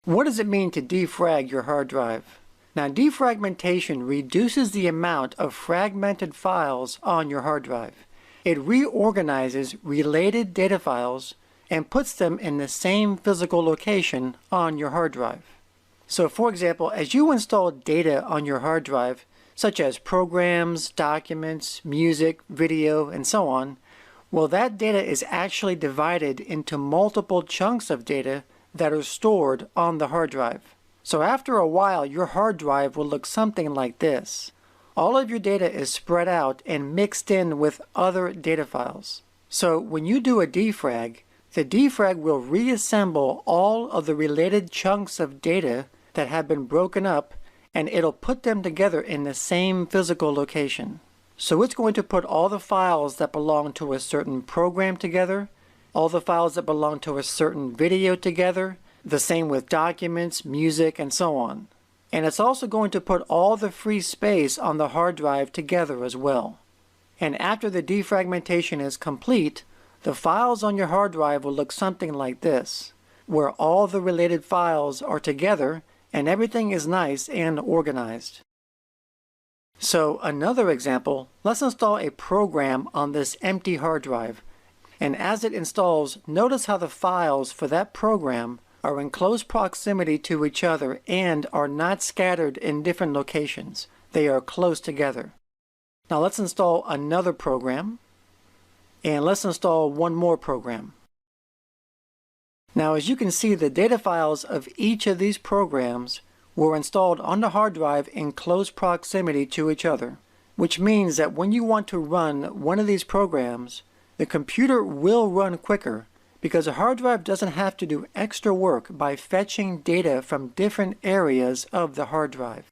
What does it mean to defrag your hard drive? Now, defragmentation reduces the amount of fragmented files on your hard drive. It reorganizes related data files and puts them in the same physical location on your hard drive. So, for example, as you install data on your hard drive, such as programs, documents, music, video, and so on, well, that data is actually divided into multiple chunks of data that are stored on the hard drive. So after a while, your hard drive will look something like this. All of your data is spread out and mixed in with other data files. So when you do a defrag, the defrag will reassemble all of the related chunks of data that have been broken up, and it'll put them together in the same physical location. So it's going to put all the files that belong to a certain program together, all the files that belong to a certain video together, the same with documents, music, and so on. And it's also going to put all the free space on the hard drive together as well. And after the defragmentation is complete, the files on your hard drive will look something like this, where all the related files are together and everything is nice and organized. So another example, let's install a program on this empty hard drive. And as it installs, notice how the files for that program are in close proximity to each other and are not scattered in different locations. They are close together. Now let's install another program, and let's install one more program. Now as you can see, the data files of each of these programs were installed on the hard drive in close proximity to each other, which means that when you want to run one of these programs, the computer will run quicker because a hard drive doesn't have to do extra work by fetching data from different areas of the hard drive.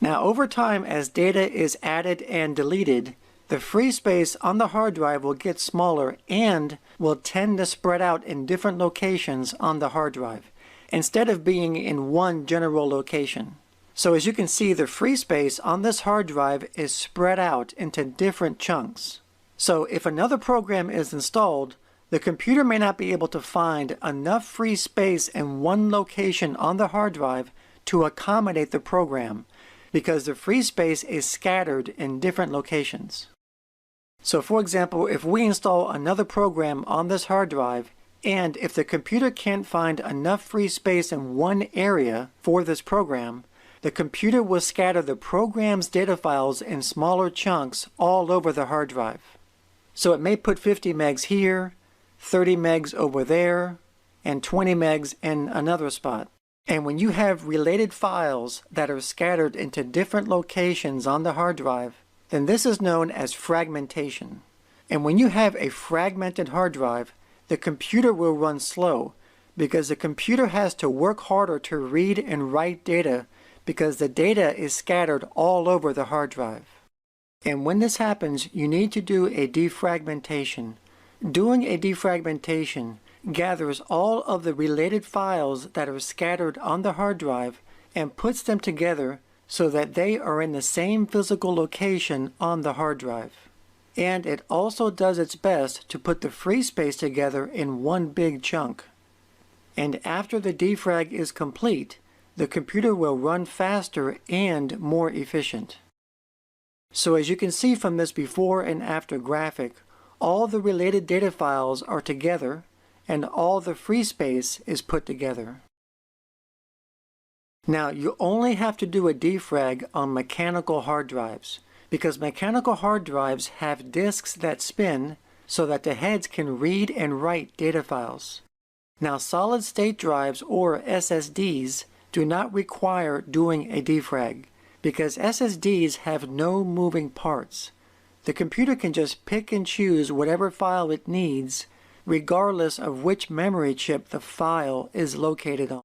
Now over time, as data is added and deleted, the free space on the hard drive will get smaller and will tend to spread out in different locations on the hard drive, instead of being in one general location. So as you can see, the free space on this hard drive is spread out into different chunks. So if another program is installed, the computer may not be able to find enough free space in one location on the hard drive to accommodate the program, because the free space is scattered in different locations. So for example, if we install another program on this hard drive, and if the computer can't find enough free space in one area for this program, the computer will scatter the program's data files in smaller chunks all over the hard drive. So it may put 50 megs here, 30 megs over there, and 20 megs in another spot. And when you have related files that are scattered into different locations on the hard drive, then this is known as fragmentation. And when you have a fragmented hard drive, the computer will run slow because the computer has to work harder to read and write data because the data is scattered all over the hard drive. And when this happens, you need to do a defragmentation. Doing a defragmentation gathers all of the related files that are scattered on the hard drive and puts them together so that they are in the same physical location on the hard drive. And it also does its best to put the free space together in one big chunk. And after the defrag is complete, the computer will run faster and more efficient. So as you can see from this before and after graphic, all the related data files are together and all the free space is put together. Now you only have to do a defrag on mechanical hard drives because mechanical hard drives have disks that spin so that the heads can read and write data files. Now solid-state drives or SSDs do not require doing a defrag because SSDs have no moving parts. The computer can just pick and choose whatever file it needs regardless of which memory chip the file is located on.